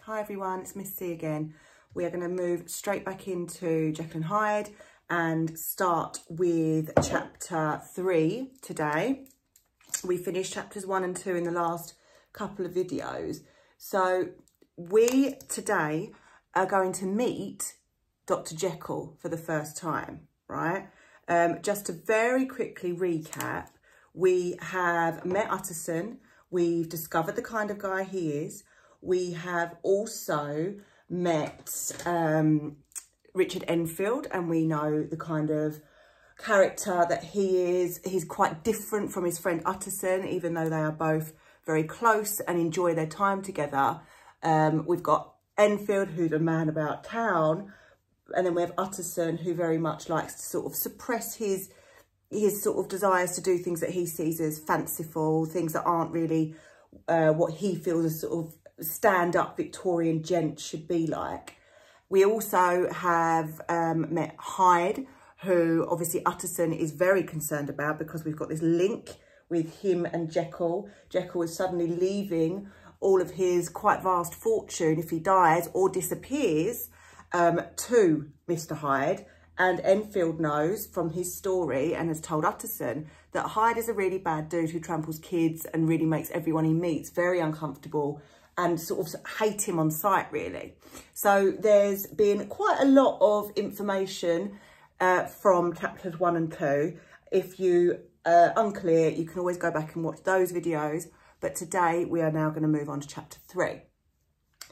Hi everyone, it's Miss C again. We are going to move straight back into Jekyll and Hyde and start with chapter 3 today. We finished chapters 1 and 2 in the last couple of videos. So we today are going to meet Dr. Jekyll for the first time, right? Just to very quickly recap, we have met Utterson. We've discovered the kind of guy he is. We have also met Richard Enfield, and we know the kind of character that he is. He's quite different from his friend Utterson, even though they are both very close and enjoy their time together. We've got Enfield, who's a man about town, and then we have Utterson, who very much likes to sort of suppress his sort of desires to do things that he sees as fanciful, things that aren't really what he feels a sort of stand-up Victorian gent should be like. We also have met Hyde, who obviously Utterson is very concerned about because we've got this link with him and Jekyll. Jekyll is suddenly leaving all of his quite vast fortune if he dies or disappears to Mr. Hyde. And Enfield knows from his story and has told Utterson that Hyde is a really bad dude who tramples kids and really makes everyone he meets very uncomfortable and sort of hate him on sight, really. So there's been quite a lot of information from chapters 1 and 2. If you are unclear, you can always go back and watch those videos. But today we are now going to move on to chapter 3.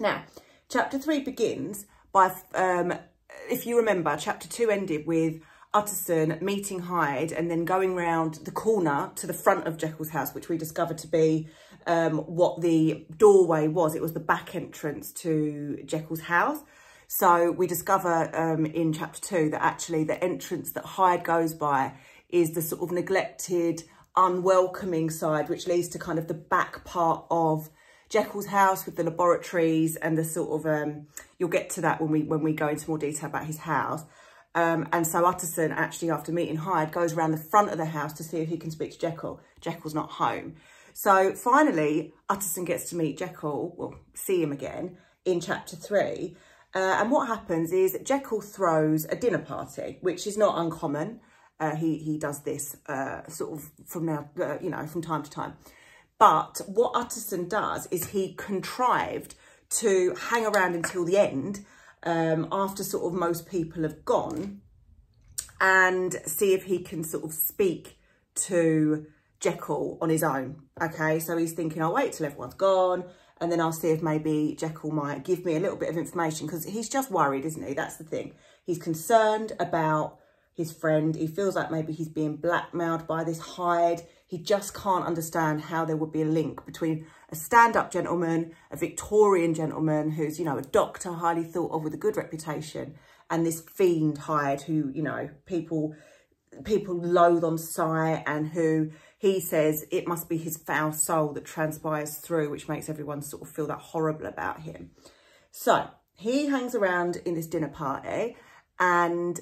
Now, chapter 3 begins by, if you remember, chapter 2 ended with Utterson meeting Hyde and then going round the corner to the front of Jekyll's house, which we discovered to be what the doorway was. It was the back entrance to Jekyll's house. So we discover in chapter 2 that actually the entrance that Hyde goes by is the sort of neglected, unwelcoming side, which leads to kind of the back part of Jekyll's house with the laboratories and the sort of, you'll get to that when we go into more detail about his house. And so Utterson actually, after meeting Hyde, goes around the front of the house to see if he can speak to Jekyll. Jekyll's not home. So finally, Utterson gets to meet Jekyll, well, see him again in chapter 3. And what happens is Jekyll throws a dinner party, which is not uncommon. He does this sort of from now, from time to time. But what Utterson does is he contrived to hang around until the end, after sort of most people have gone, and see if he can sort of speak to Jekyll on his own. Okay, so he's thinking, I'll wait till everyone's gone and then I'll see if maybe Jekyll might give me a little bit of information, because he's just worried, isn't he? That's the thing. He's concerned about his friend. He feels like maybe he's being blackmailed by this Hyde. He just can't understand how there would be a link between a stand-up gentleman, a Victorian gentleman who's, a doctor highly thought of with a good reputation, and this fiend Hyde who, people loathe on sight, and who he says it must be his foul soul that transpires through, which makes everyone sort of feel that horrible about him. So he hangs around in this dinner party, and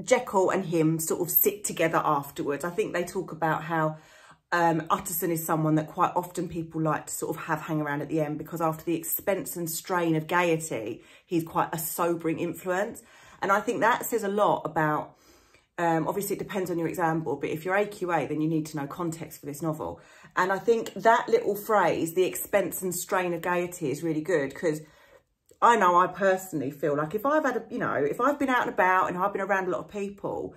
Jekyll and him sort of sit together afterwards. I think they talk about how Utterson is someone that quite often people like to sort of have hang around at the end, because after the expense and strain of gaiety, he's quite a sobering influence. And I think that says a lot about, obviously it depends on your example, but if you're AQA, then you need to know context for this novel. And I think that little phrase, the expense and strain of gaiety, is really good, because I know I personally feel like if I've had if I've been out and about and I've been around a lot of people,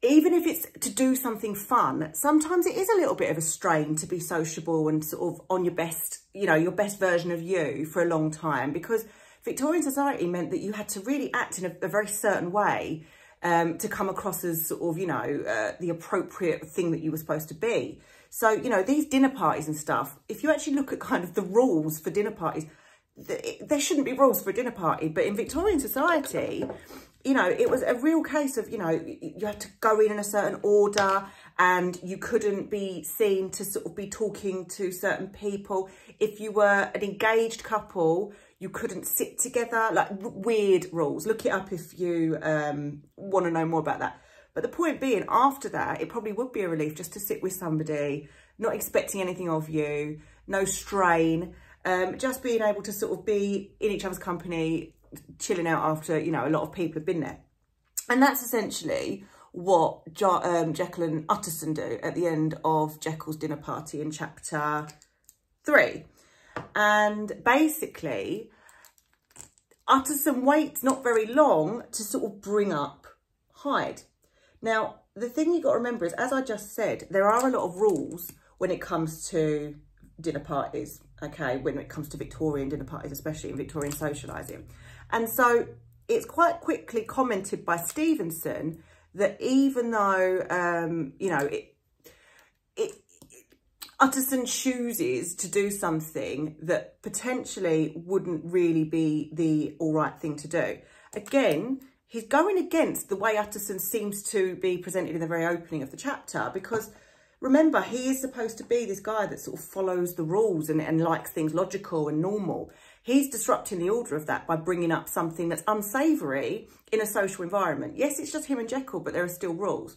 even if it's to do something fun, sometimes it is a little bit of a strain to be sociable and sort of on your best, your best version of you for a long time, because Victorian society meant that you had to really act in a very certain way to come across as sort of, the appropriate thing that you were supposed to be. So, these dinner parties and stuff, if you actually look at kind of the rules for dinner parties, there shouldn't be rules for a dinner party, but in Victorian society, it was a real case of, you had to go in a certain order, and you couldn't be seen to sort of be talking to certain people. If you were an engaged couple, you couldn't sit together, like weird rules. Look it up if you want to know more about that. But the point being, after that, it probably would be a relief just to sit with somebody, not expecting anything of you, no strain, just being able to sort of be in each other's company, chilling out after, you know, a lot of people have been there. And that's essentially what Jekyll and Utterson do at the end of Jekyll's dinner party in chapter 3. And basically, Utterson waits not very long to sort of bring up Hyde. Now, the thing you've got to remember is, as I just said, there are a lot of rules when it comes to dinner parties, okay, when it comes to Victorian dinner parties, especially in Victorian socialising. And so it's quite quickly commented by Stevenson that even though, you know, Utterson chooses to do something that potentially wouldn't really be the all right thing to do. Again, he's going against the way Utterson seems to be presented in the very opening of the chapter, because remember, he is supposed to be this guy that sort of follows the rules and likes things logical and normal. He's disrupting the order of that by bringing up something that's unsavoury in a social environment. Yes, it's just him and Jekyll, but there are still rules.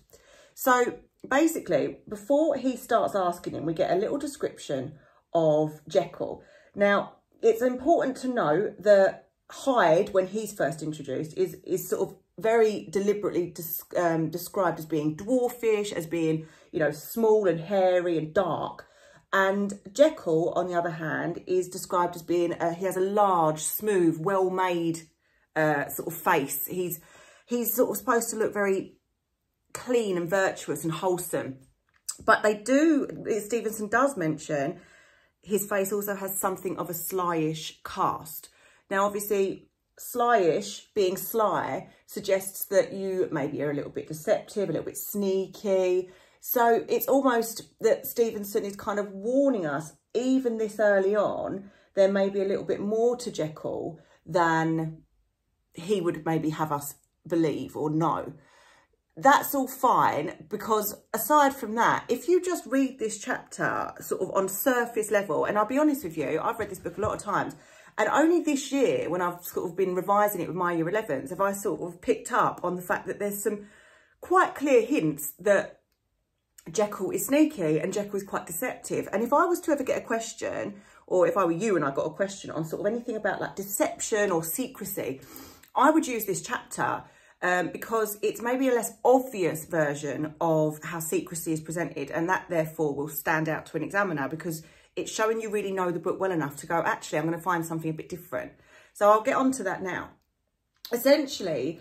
So basically, before he starts asking him, we get a little description of Jekyll. Now, it's important to know that Hyde, when he's first introduced, is sort of very deliberately described as being dwarfish, as being, you know, small and hairy and dark. And Jekyll, on the other hand, is described as being, he has a large, smooth, well-made sort of face. He's sort of supposed to look very clean and virtuous and wholesome. But Stevenson does mention his face also has something of a slyish cast. Now, obviously, slyish, being sly, suggests that you maybe are a little bit deceptive, a little bit sneaky. So it's almost that Stevenson is kind of warning us, even this early on, there may be a little bit more to Jekyll than he would maybe have us believe or know. That's all fine, because aside from that, if you just read this chapter sort of on surface level, and I'll be honest with you, I've read this book a lot of times, and only this year, when I've sort of been revising it with my year 11s, have I sort of picked up on the fact that there's some quite clear hints that Jekyll is sneaky and Jekyll is quite deceptive. And if I was to ever get a question, or if I were you and I got a question on sort of anything about like deception or secrecy, I would use this chapter because it's maybe a less obvious version of how secrecy is presented, and that therefore will stand out to an examiner because it's showing you really know the book well enough to go, actually, I'm going to find something a bit different. So I'll get on to that now. Essentially,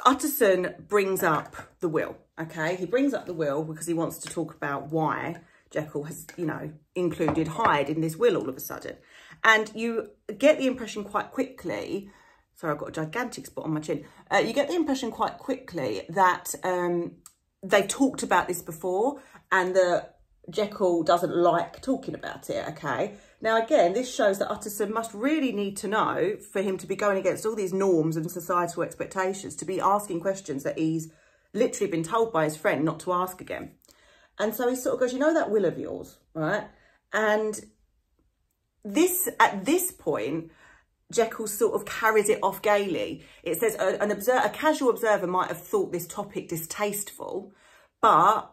Utterson brings up the will, okay? He brings up the will because he wants to talk about why Jekyll has, you know, included Hyde in this will all of a sudden. And you get the impression quite quickly, sorry, I've got a gigantic spot on my chin. You get the impression quite quickly that they've talked about this before and that Jekyll doesn't like talking about it, okay? Now, again, this shows that Utterson must really need to know, for him to be going against all these norms and societal expectations, to be asking questions that he's literally been told by his friend not to ask again. And so he sort of goes, you know that will of yours, right? And at this point, Jekyll sort of carries it off gaily. It says a casual observer might have thought this topic distasteful, but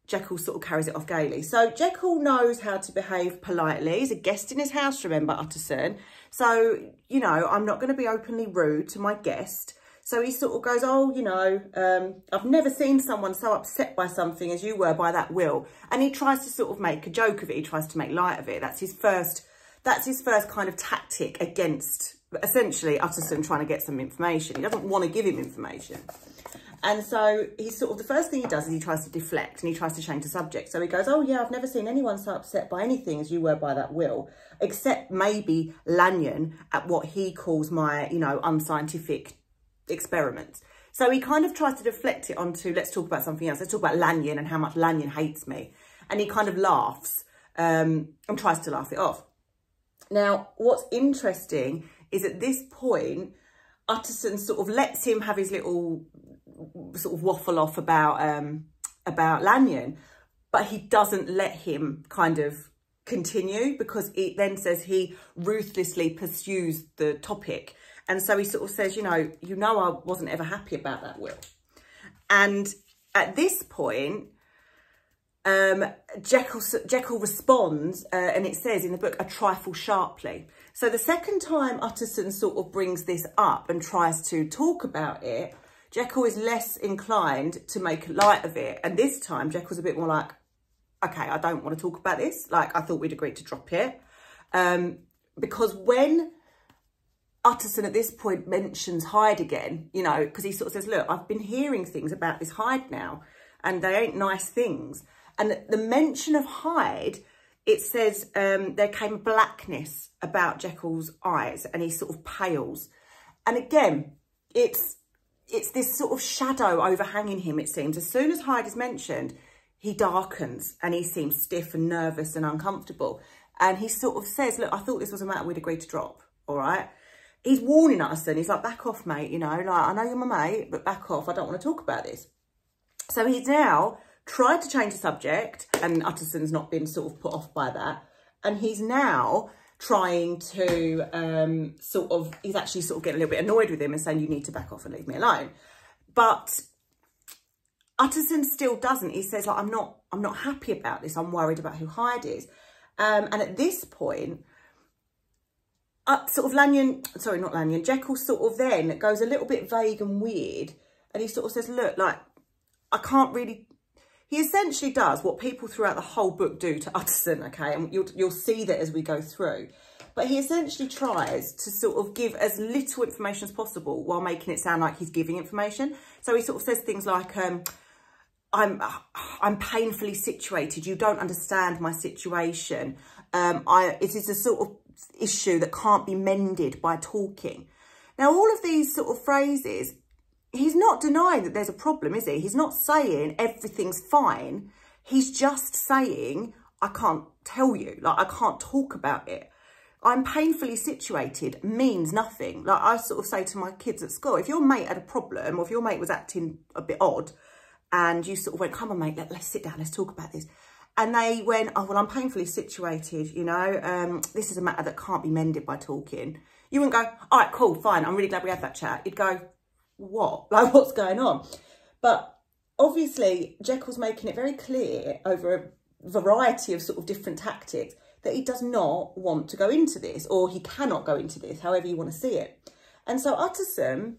Jekyll sort of carries it off gaily. So Jekyll knows how to behave politely. He's a guest in his house, remember, Utterson. So, you know, I'm not going to be openly rude to my guest. So he sort of goes, oh, you know, I've never seen someone so upset by something as you were by that will. And he tries to sort of make a joke of it. He tries to make light of it. That's his first kind of tactic against, essentially, Utterson trying to get some information. He doesn't want to give him information. And so he's sort of, the first thing he does is he tries to deflect and he tries to change the subject. So he goes, oh yeah, I've never seen anyone so upset by anything as you were by that will, except maybe Lanyon at what he calls my, you know, unscientific experiments. So he kind of tries to deflect it onto, let's talk about something else. Let's talk about Lanyon and how much Lanyon hates me. And he kind of laughs and tries to laugh it off. Now, what's interesting is at this point, Utterson sort of lets him have his little sort of waffle off about Lanyon, but he doesn't let him kind of continue, because it then says he ruthlessly pursues the topic. And so he sort of says, you know, I wasn't ever happy about that will. And at this point, Jekyll responds, and it says in the book, a trifle sharply. So the second time Utterson sort of brings this up and tries to talk about it, Jekyll is less inclined to make light of it. And this time, Jekyll's a bit more like, okay, I don't want to talk about this. Like, I thought we'd agreed to drop it. Because when Utterson at this point mentions Hyde again, you know, because he sort of says, look, I've been hearing things about this Hyde now, and they ain't nice things. And the mention of Hyde, it says there came blackness about Jekyll's eyes, and he sort of pales. And again, it's this sort of shadow overhanging him, it seems. As soon as Hyde is mentioned, he darkens and he seems stiff and nervous and uncomfortable. And he sort of says, look, I thought this was a matter we'd agreed to drop, all right? He's warning Utterson. He's like, back off, mate, you know, like, I know you're my mate, but back off. I don't want to talk about this. So he's now tried to change the subject, and Utterson's not been sort of put off by that. And he's now trying to he's actually sort of getting a little bit annoyed with him and saying, you need to back off and leave me alone. But Utterson still doesn't. He says, like, I'm not happy about this. I'm worried about who Hyde is. And at this point, Jekyll sort of then goes a little bit vague and weird. And he sort of says, look, like, I can't really... He essentially does what people throughout the whole book do to Utterson, okay? And you'll see that as we go through. But he essentially tries to sort of give as little information as possible while making it sound like he's giving information. So he sort of says things like, I'm painfully situated. You don't understand my situation. It is a sort of issue that can't be mended by talking. Now, all of these sort of phrases... He's not denying that there's a problem, is he? He's not saying everything's fine. He's just saying, I can't tell you. Like, I can't talk about it. I'm painfully situated means nothing. Like, I sort of say to my kids at school, if your mate had a problem or if your mate was acting a bit odd and you sort of went, come on, mate, let's sit down, let's talk about this. And they went, oh, well, I'm painfully situated, you know. This is a matter that can't be mended by talking. You wouldn't go, all right, cool, fine. I'm really glad we had that chat. You'd go, what? Like, what's going on? But obviously, Jekyll's making it very clear over a variety of sort of different tactics that he does not want to go into this, or he cannot go into this, however you want to see it. And so Utterson,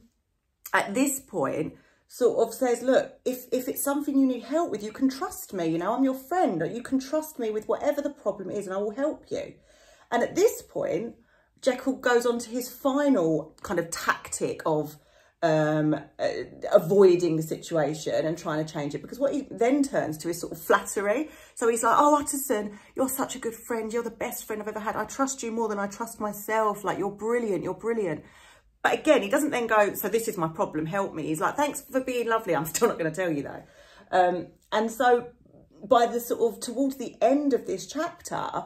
at this point, sort of says, look, if it's something you need help with, you can trust me, you know, I'm your friend, you can trust me with whatever the problem is and I will help you. And at this point, Jekyll goes on to his final kind of tactic of avoiding the situation and trying to change it, because what he then turns to is sort of flattery. So he's like, oh, Utterson, you're such a good friend. You're the best friend I've ever had. I trust you more than I trust myself. Like, you're brilliant. You're brilliant. But again, he doesn't then go, so this is my problem. Help me. He's like, thanks for being lovely. I'm still not going to tell you though. And so by the sort of towards the end of this chapter,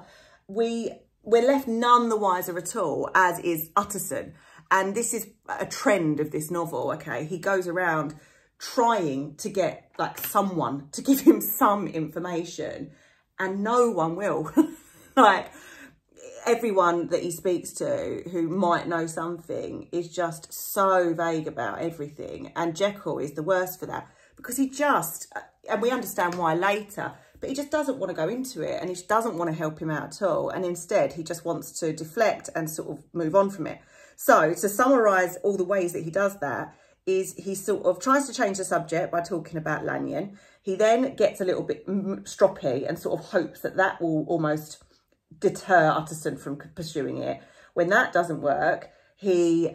we're left none the wiser at all, as is Utterson. And this is a trend of this novel, okay? He goes around trying to get, like, someone to give him some information, and no one will. Like, everyone that he speaks to who might know something is just so vague about everything. And Jekyll is the worst for that, because he just, and we understand why later, but he just doesn't want to go into it, and he just doesn't want to help him out at all. And instead, he just wants to deflect and sort of move on from it. So, to summarise all the ways that he does that, is he sort of tries to change the subject by talking about Lanyon. He then gets a little bit stroppy and sort of hopes that that will almost deter Utterson from pursuing it. When that doesn't work, he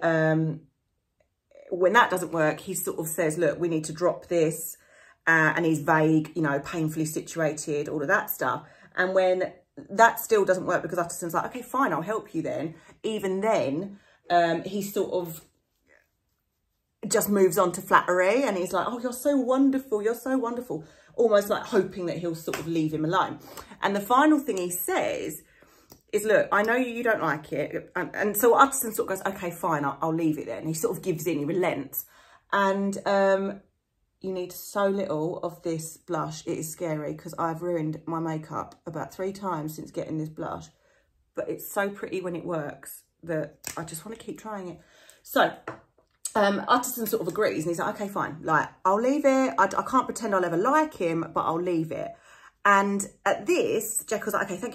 sort of says, look, we need to drop this. And he's vague, you know, painfully situated, all of that stuff. And when that still doesn't work, because Utterson's like, okay, fine, I'll help you then. Even then, he sort of just moves on to flattery, and he's like, oh, you're so wonderful, almost like hoping that he'll sort of leave him alone. And the final thing he says is, look, I know you don't like it. And so Utterson sort of goes, okay, fine, I'll leave it then. He sort of gives in, he relents. And you need so little of this blush, it is scary, because I've ruined my makeup about 3 times since getting this blush. But it's so pretty when it works that I just want to keep trying it. So Utterson sort of agrees, and he's like, okay, fine, like, I'll leave it. I can't pretend I'll ever like him, but I'll leave it. And at this, Jekyll's like, okay, thank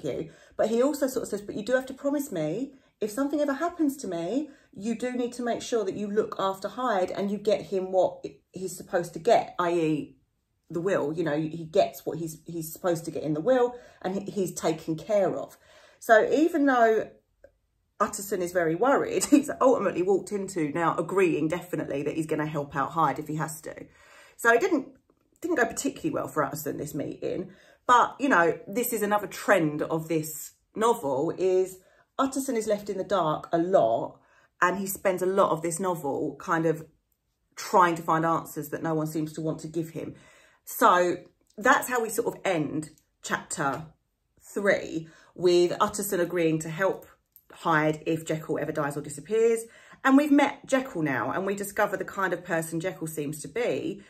you. But he also sort of says, but you do have to promise me, if something ever happens to me, you do need to make sure that you look after Hyde and you get him what he's supposed to get, i.e. the will. You know, he gets what he's supposed to get in the will, and he's taken care of. So even though Utterson is very worried, he's ultimately walked into now agreeing definitely that he's going to help out Hyde if he has to. So it didn't go particularly well for Utterson, this meeting. But, you know, this is another trend of this novel, is Utterson is left in the dark a lot, and he spends a lot of this novel kind of trying to find answers that no one seems to want to give him. So that's how we sort of end chapter 3, with Utterson agreeing to help Hyde if Jekyll ever dies or disappears. And we've met Jekyll now, and we discover the kind of person Jekyll seems to be.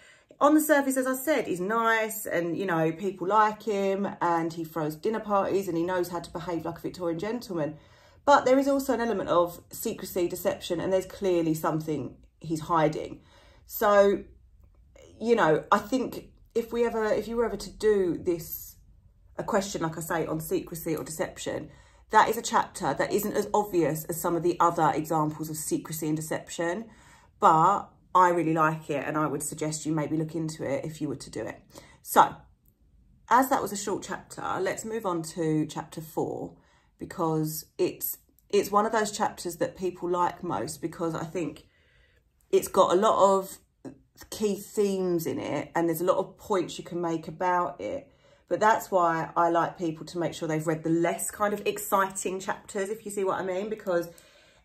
On the surface, as I said, he's nice and, you know, people like him, and he throws dinner parties and he knows how to behave like a Victorian gentleman. But there is also an element of secrecy, deception, and there's clearly something he's hiding. So, you know, I think if you were ever to do this, a question, like I say, on secrecy or deception, that is a chapter that isn't as obvious as some of the other examples of secrecy and deception. But I really like it, and I would suggest you maybe look into it if you were to do it. So, as that was a short chapter, let's move on to chapter 4, because it's one of those chapters that people like most, because I think it's got a lot of key themes in it, and there's a lot of points you can make about it. But that's why I like people to make sure they've read the less kind of exciting chapters, if you see what I mean, because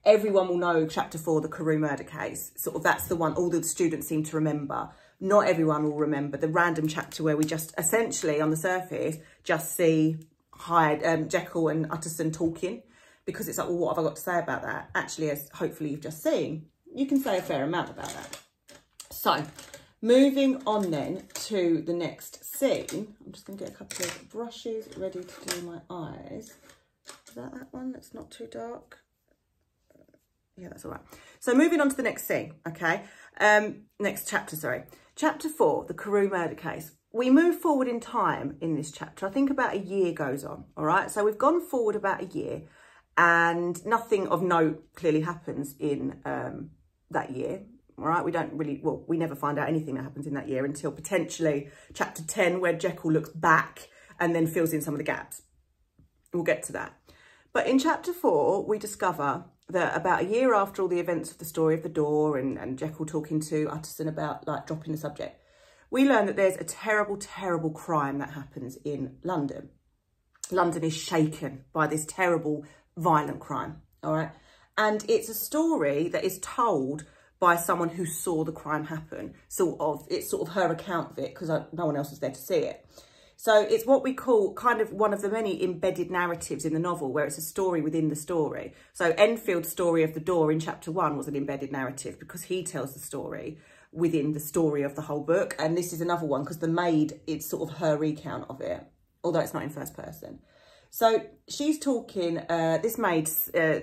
everyone will know chapter 4, the Carew murder case. Sort of that's the one all the students seem to remember. Not everyone will remember the random chapter where we just essentially on the surface just see Hyde, Jekyll and Utterson talking, because it's like, well, what have I got to say about that? Actually, as hopefully you've just seen, you can say a fair amount about that. So moving on then to the next scene, I'm just going to get a couple of brushes ready to do my eyes. Is that one that's not too dark? Yeah, that's all right. So moving on to the next scene, okay? Next chapter, sorry. Chapter 4, the Carew murder case. We move forward in time in this chapter. I think about a year goes on, all right? So we've gone forward about a year, and nothing of note clearly happens in that year, all right? We don't really, well, we never find out anything that happens in that year until potentially chapter 10, where Jekyll looks back and then fills in some of the gaps. We'll get to that. But in chapter 4, we discover that about a year after all the events of the story of the door and Jekyll talking to Utterson about like dropping the subject, we learn that there's a terrible, terrible crime that happens in London. London is shaken by this terrible, violent crime, all right? And it's a story that is told by someone who saw the crime happen. It's sort of her account of it, because no one else was there to see it. So it's what we call kind of one of the many embedded narratives in the novel, where it's a story within the story. So Enfield's story of the door in chapter 1 was an embedded narrative, because he tells the story within the story of the whole book. And this is another one, because the maid, it's sort of her recount of it, although it's not in first person. So she's talking, this maid,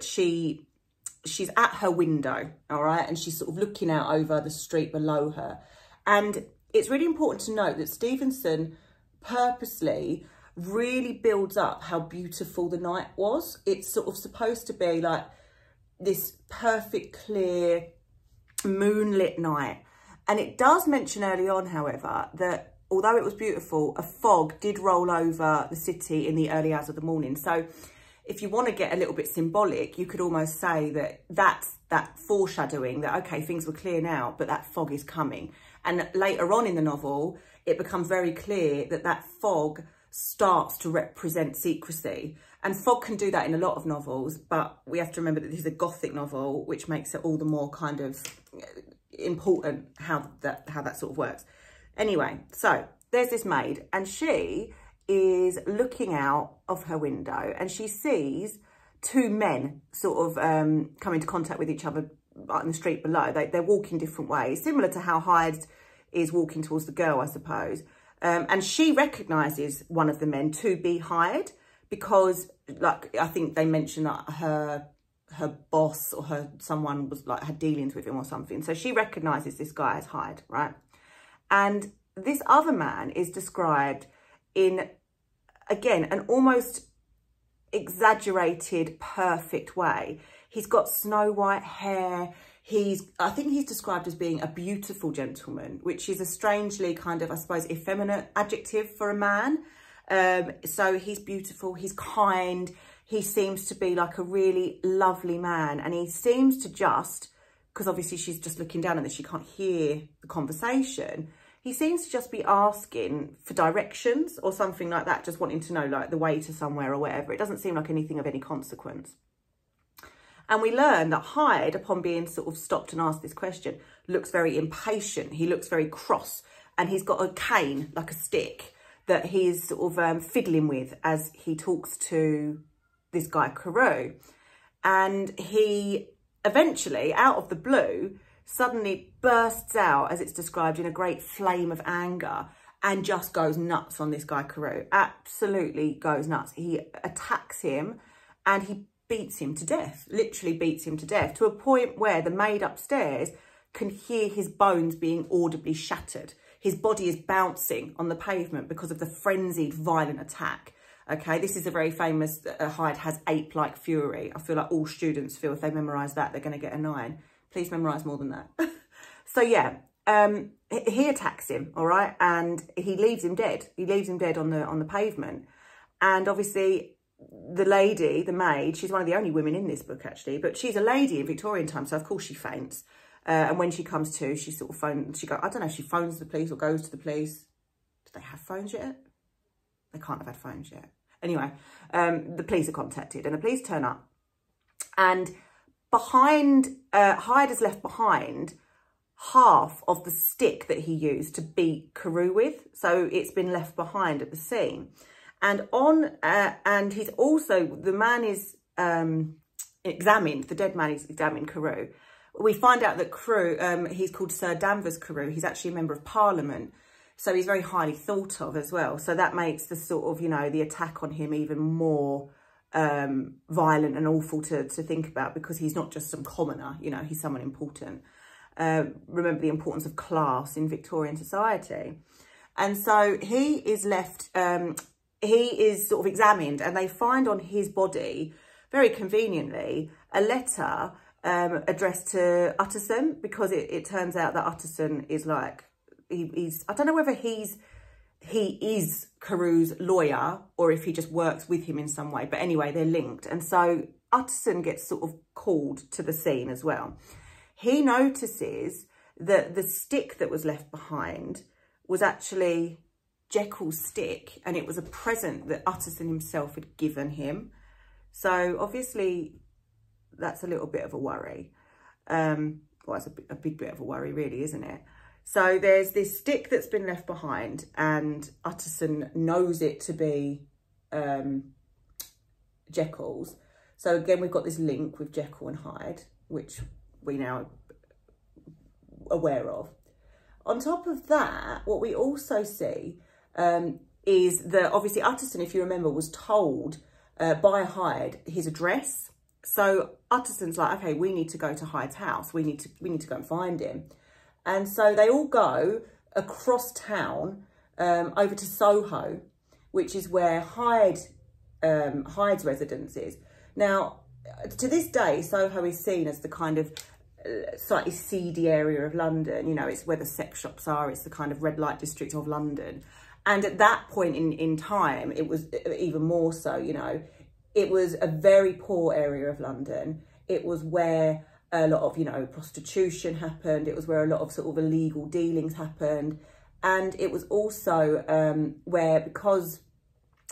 she's at her window, all right? And she's sort of looking out over the street below her. And it's really important to note that Stevenson purposely really builds up how beautiful the night was. It's sort of supposed to be like this perfect, clear, moonlit night. And it does mention early on, however, that although it was beautiful, a fog did roll over the city in the early hours of the morning. So if you want to get a little bit symbolic, you could almost say that that's that foreshadowing that, okay, things were clear now, but that fog is coming. And later on in the novel, it becomes very clear that that fog starts to represent secrecy. And fog can do that in a lot of novels, but we have to remember that this is a Gothic novel, which makes it all the more kind of important how that sort of works. Anyway, so there's this maid, and she is looking out of her window, and she sees two men sort of come into contact with each other in the street below. They're walking different ways, similar to how Hyde is walking towards the girl, I suppose. And she recognises one of the men to be Hyde, because, like, I think they mentioned that her boss or someone was like had dealings with him or something. So she recognises this guy as Hyde, right? And this other man is described in, again, an almost exaggerated, perfect way. He's got snow white hair. I think he's described as being a beautiful gentleman, which is a strangely kind of, I suppose, effeminate adjective for a man. So he's beautiful, he's kind, he seems to be like a really lovely man. And he seems to just, because obviously she's just looking down at this, she can't hear the conversation. He seems to just be asking for directions or something like that, just wanting to know like the way to somewhere or whatever. It doesn't seem like anything of any consequence. And we learn that Hyde, upon being sort of stopped and asked this question, looks very impatient. He looks very cross, and he's got a cane, like a stick, that he's sort of fiddling with as he talks to this guy, Carew. And he eventually, out of the blue, suddenly bursts out, as it's described, in a great flame of anger and just goes nuts on this guy, Carew. Absolutely goes nuts. He attacks him and he beats him to death, literally beats him to death, to a point where the maid upstairs can hear his bones being audibly shattered. His body is bouncing on the pavement because of the frenzied, violent attack. Okay, this is a very famous, Hyde has ape-like fury. I feel like all students feel if they memorise that, they're going to get a 9. Please memorise more than that. So yeah, he attacks him, all right, and he leaves him dead. He leaves him dead on the pavement. And obviously, the lady, the maid, she's one of the only women in this book actually, but she's a lady in Victorian times, so of course she faints. And when she comes to, she sort of I don't know if she phones the police or goes to the police. Do they have phones yet? They can't have had phones yet. Anyway, the police are contacted and the police turn up. And Hyde has left behind half of the stick that he used to beat Carew with. So it's been left behind at the scene. And and he's also, the man is examined, the dead man is examined, Carew. We find out that Carew, he's called Sir Danvers Carew. He's actually a member of Parliament. So he's very highly thought of as well. So that makes the sort of, you know, the attack on him even more violent and awful to think about, because he's not just some commoner, you know, he's someone important. Remember the importance of class in Victorian society. And so he is left, he is sort of examined, and they find on his body, very conveniently, a letter addressed to Utterson, because it turns out that Utterson is like, he's I don't know whether he is Carew's lawyer or if he just works with him in some way. But anyway, they're linked. And so Utterson gets sort of called to the scene as well. He notices that the stick that was left behind was actually Jekyll's stick, and it was a present that Utterson himself had given him. So obviously that's a little bit of a worry. Well, it's a big bit of a worry really, isn't it? So there's this stick that's been left behind, and Utterson knows it to be Jekyll's. So again, we've got this link with Jekyll and Hyde, which we now are aware of. On top of that, what we also see is that obviously Utterson, if you remember, was told by Hyde his address. So Utterson's like, okay, we need to go to Hyde's house. We need to go and find him. And so they all go across town over to Soho, which is where Hyde's residence is. Now, to this day, Soho is seen as the kind of slightly seedy area of London. You know, it's where the sex shops are. It's the kind of red light district of London. And at that point in time, it was even more so, you know. It was a very poor area of London. It was where a lot of, you know, prostitution happened. It was where a lot of sort of illegal dealings happened. And it was also where, because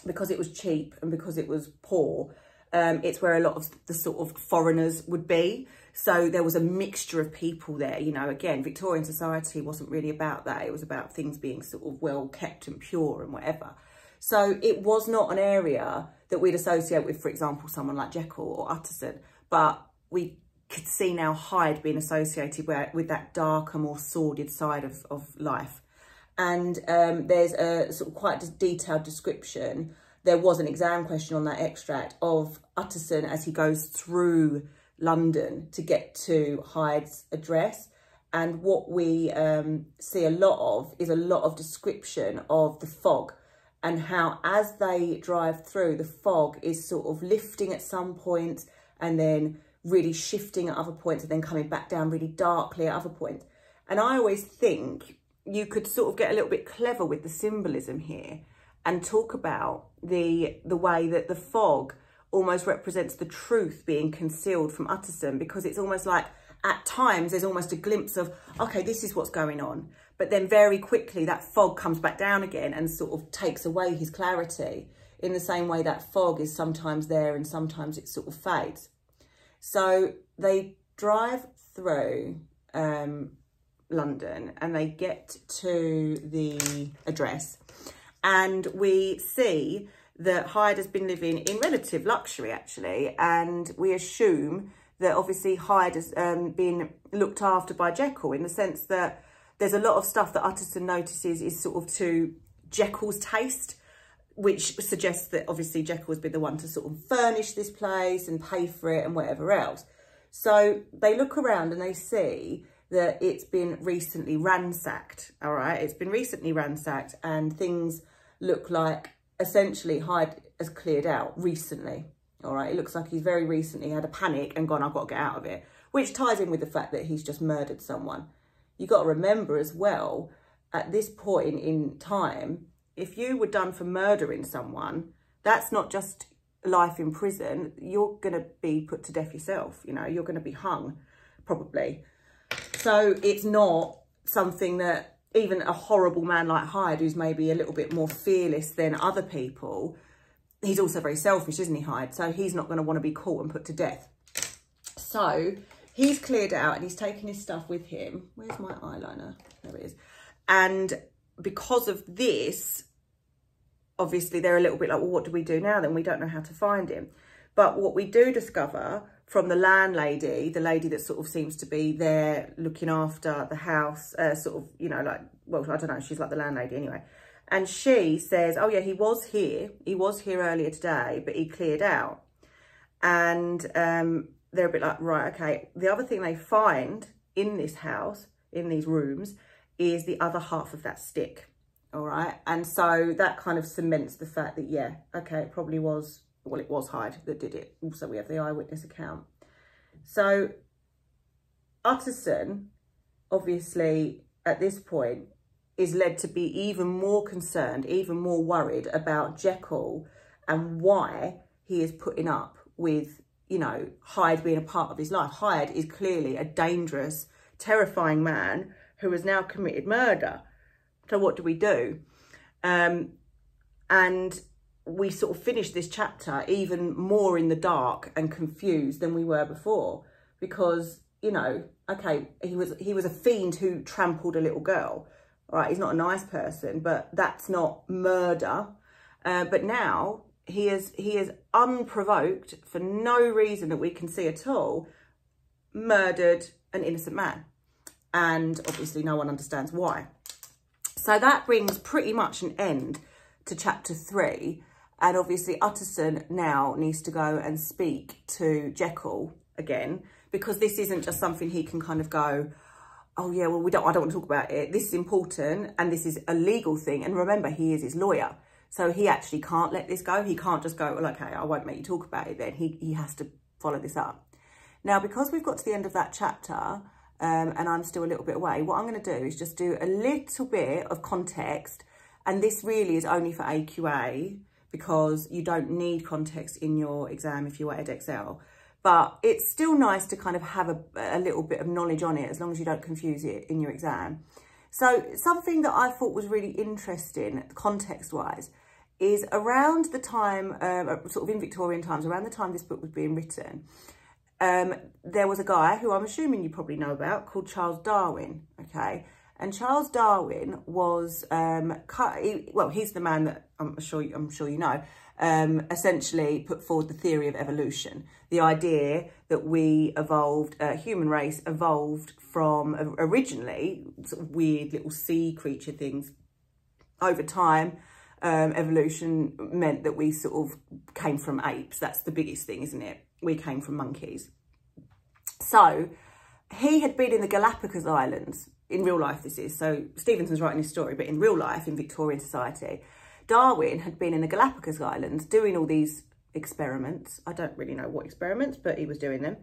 it was cheap and because it was poor, it's where a lot of the sort of foreigners would be. So there was a mixture of people there. You know, again, Victorian society wasn't really about that. It was about things being sort of well kept and pure and whatever. So it was not an area that we'd associate with, for example, someone like Jekyll or Utterson. But we could see now Hyde being associated with that darker, more sordid side of life. And there's a sort of quite detailed description. There was an exam question on that extract of Utterson as he goes through London to get to Hyde's address. And what we see a lot of is a lot of description of the fog and how as they drive through, the fog is sort of lifting at some points and then really shifting at other points and then coming back down really darkly at other points. And I always think you could sort of get a little bit clever with the symbolism here and talk about the way that the fog almost represents the truth being concealed from Utterson, because it's almost like at times there's almost a glimpse of, okay, this is what's going on. But then very quickly that fog comes back down again and sort of takes away his clarity, in the same way that fog is sometimes there and sometimes it sort of fades. So they drive through London and they get to the address, and we see that Hyde has been living in relative luxury actually, and we assume that obviously Hyde has been looked after by Jekyll, in the sense that there's a lot of stuff that Utterson notices is sort of to Jekyll's taste, which suggests that obviously Jekyll has been the one to sort of furnish this place and pay for it and whatever else. So they look around and they see that it's been recently ransacked, all right? It's been recently ransacked and things look like essentially Hyde has cleared out recently, all right? It looks like he's very recently had a panic and gone, I've got to get out of it, which ties in with the fact that he's just murdered someone. You got to remember as well, at this point in time, if you were done for murdering someone, that's not just life in prison. You're going to be put to death yourself. You know, you're going to be hung, probably. So it's not something that even a horrible man like Hyde, who's maybe a little bit more fearless than other people, he's also very selfish, isn't he, Hyde? So he's not going to want to be caught and put to death. So he's cleared out and he's taken his stuff with him. Where's my eyeliner? There it is. And because of this, obviously they're a little bit like, well, what do we do now then? We don't know how to find him. But what we do discover from the landlady, the lady that sort of seems to be there looking after the house, sort of, you know, like, well, I don't know, she's like the landlady anyway. And she says, oh yeah, he was here earlier today, but he cleared out. And they're a bit like, right, okay. The other thing they find in this house, in these rooms, is the other half of that stick, all right? And so that kind of cements the fact that, yeah, okay, it probably was, well, it was Hyde that did it. Also, we have the eyewitness account. So Utterson, obviously, at this point, is led to be even more concerned, even more worried about Jekyll and why he is putting up with, you know, Hyde being a part of his life. Hyde is clearly a dangerous, terrifying man who has now committed murder. So what do we do? And we sort of finish this chapter even more in the dark and confused than we were before, because, you know, okay, he was a fiend who trampled a little girl. All right, he's not a nice person, but that's not murder. But now he is unprovoked, for no reason that we can see at all, murdered an innocent man. And obviously no one understands why. So that brings pretty much an end to chapter 3. And obviously Utterson now needs to go and speak to Jekyll again, because this isn't just something he can kind of go, oh yeah, well, I don't want to talk about it. This is important and this is a legal thing. And remember, he is his lawyer. So he actually can't let this go. He can't just go, well, okay, I won't make you talk about it then. He has to follow this up. Now, because we've got to the end of that chapter, and I'm still a little bit away, what I'm going to do is just do a little bit of context. And this really is only for AQA, because you don't need context in your exam if you were Edexcel. But it's still nice to kind of have a little bit of knowledge on it, as long as you don't confuse it in your exam. So something that I thought was really interesting, context-wise, is around the time, sort of in Victorian times, around the time this book was being written, there was a guy who I'm assuming you probably know about, called Charles Darwin, okay? And Charles Darwin was, well, he's the man that I'm sure you know, essentially put forward the theory of evolution. The idea that we evolved, human race evolved from originally sort of weird little sea creature things. Over time, evolution meant that we sort of came from apes. That's the biggest thing, isn't it? We came from monkeys. So he had been in the Galapagos Islands, in real life this is. So Stevenson's writing his story, but in real life, in Victorian society, Darwin had been in the Galapagos Islands doing all these experiments. I don't really know what experiments, but he was doing them.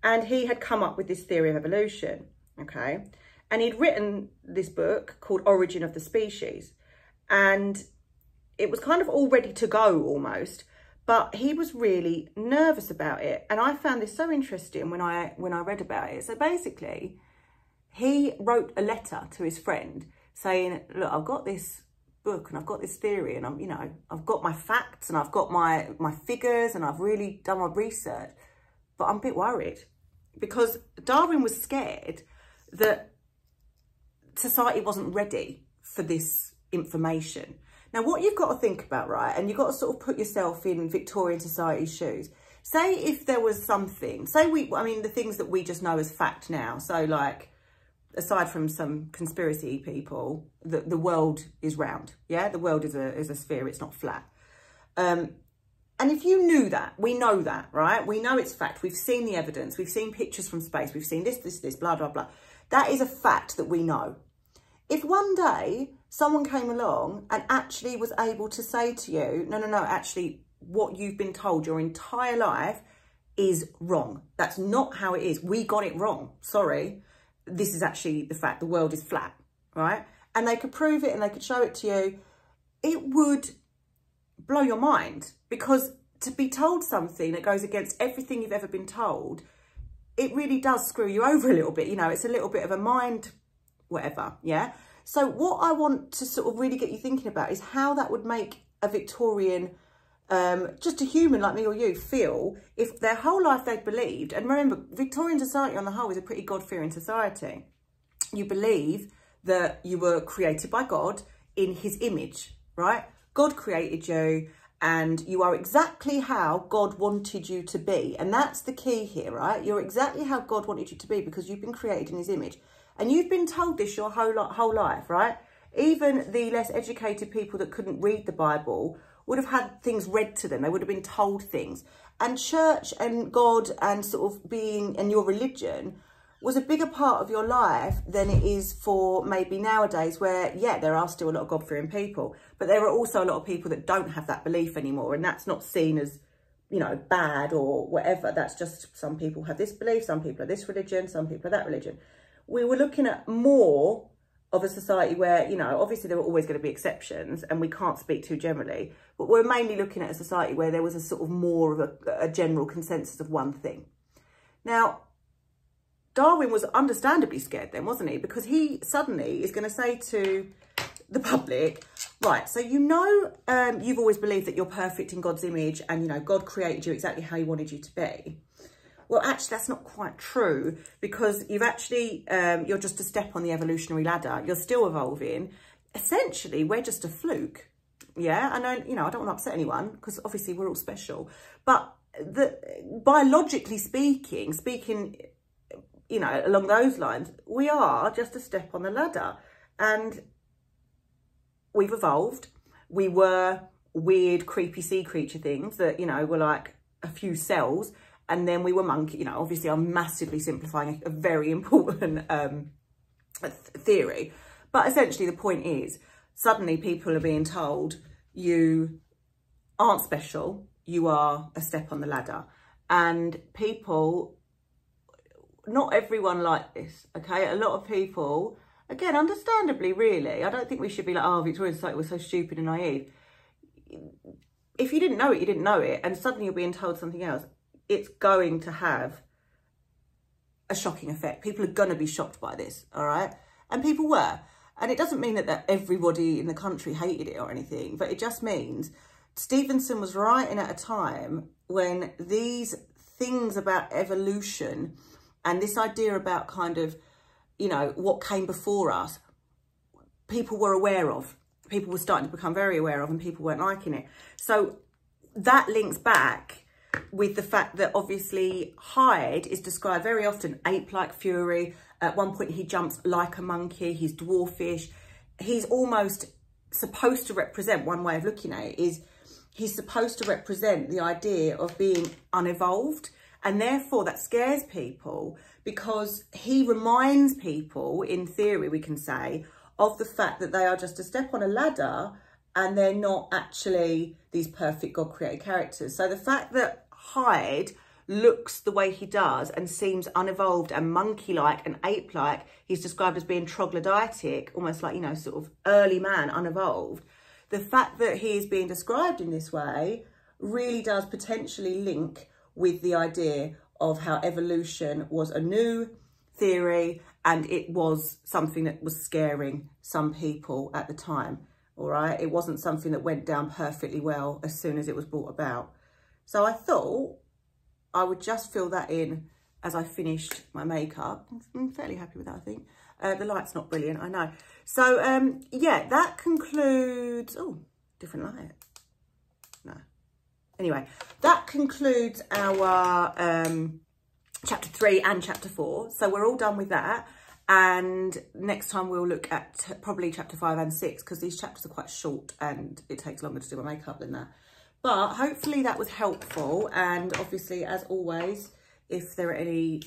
And he had come up with this theory of evolution, okay? And he'd written this book called Origin of the Species. And it was kind of all ready to go almost, but he was really nervous about it. And I found this so interesting when I read about it. So basically, he wrote a letter to his friend saying, look, I've got this book and I've got this theory and I've got my facts and I've got my figures and I've really done my research, but I'm a bit worried because Darwin was scared that society wasn't ready for this information. Now, what you've got to think about, right, and you've got to sort of put yourself in Victorian society's shoes. Say if there was something, the things that we just know as fact now. So like, aside from some conspiracy people, the world is round. Yeah, the world is a sphere. It's not flat. And if you knew that, we know that, right? We know it's fact. We've seen the evidence. We've seen pictures from space. We've seen this, blah, blah, blah. That is a fact that we know. If one day someone came along and actually was able to say to you, no, actually what you've been told your entire life is wrong. That's not how it is. We got it wrong. Sorry. This is actually the fact. The world is flat, right? And they could prove it and they could show it to you. It would blow your mind, because to be told something that goes against everything you've ever been told, it really does screw you over a little bit. You know, it's a little bit of a mind whatever, yeah? So what I want to sort of really get you thinking about is how that would make a Victorian, just a human like me or you, feel if their whole life they'd believed. And remember, Victorian society on the whole is a pretty God-fearing society. You believe that you were created by God in his image, right? God created you and you are exactly how God wanted you to be. And that's the key here, right? You're exactly how God wanted you to be because you've been created in his image. And you've been told this your whole life, right? Even the less educated people that couldn't read the Bible would have had things read to them. They would have been told things. And church and God and sort of being and your religion was a bigger part of your life than it is for maybe nowadays where, yeah, there are still a lot of God-fearing people, but there are also a lot of people that don't have that belief anymore. And that's not seen as, you know, bad or whatever. That's just some people have this belief, some people are this religion, some people are that religion. We were looking at more of a society where, you know, obviously there were always going to be exceptions and we can't speak too generally, but we're mainly looking at a society where there was a sort of more of a general consensus of one thing. Now, Darwin was understandably scared then, wasn't he? Because he suddenly is going to say to the public, right, so you know, you've always believed that you're perfect in God's image and, you know, God created you exactly how he wanted you to be. Well, actually, that's not quite true because you've actually, you're just a step on the evolutionary ladder. You're still evolving. Essentially, we're just a fluke. Yeah, I know, you know, I don't want to upset anyone because obviously we're all special. But biologically speaking, you know, along those lines, we are just a step on the ladder. And we've evolved. We were weird, creepy sea creature things that, you know, were like a few cells. And then we were monkey, you know, obviously I'm massively simplifying a very important theory. But essentially the point is, suddenly people are being told you aren't special, you are a step on the ladder. And people, not everyone like this, okay? A lot of people, again, understandably, really, I don't think we should be like, oh, Victorian society was so stupid and naive. If you didn't know it, you didn't know it. And suddenly you're being told something else. It's going to have a shocking effect. People are going to be shocked by this, all right? And people were. And it doesn't mean that everybody in the country hated it or anything, but it just means Stevenson was writing at a time when these things about evolution and this idea about kind of, you know, what came before us, people were aware of. People were starting to become very aware of and people weren't liking it. So that links back with the fact that obviously Hyde is described very often ape-like fury. At one point he jumps like a monkey, he's dwarfish. He's almost supposed to represent, one way of looking at it is he's supposed to represent the idea of being unevolved. And therefore that scares people because he reminds people, in theory we can say, of the fact that they are just a step on a ladder and they're not actually these perfect God-created characters. So the fact that Hyde looks the way he does and seems unevolved and monkey-like and ape-like, he's described as being troglodytic, almost like, you know, sort of early man, unevolved. The fact that he is being described in this way really does potentially link with the idea of how evolution was a new theory and it was something that was scaring some people at the time, all right? It wasn't something that went down perfectly well as soon as it was brought about. So I thought I would just fill that in as I finished my makeup. I'm fairly happy with that, I think. The light's not brilliant, I know. So, yeah, that concludes... Oh, different light. No. Anyway, that concludes our chapter 3 and chapter 4. So we're all done with that. And next time we'll look at probably chapter 5 and 6, because these chapters are quite short and it takes longer to do my makeup than that. But hopefully that was helpful. And obviously, as always, if there are any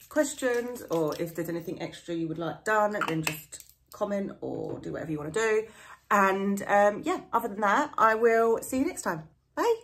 questions or if there's anything extra you would like done, then just comment or do whatever you want to do. And yeah, other than that, I will see you next time. Bye.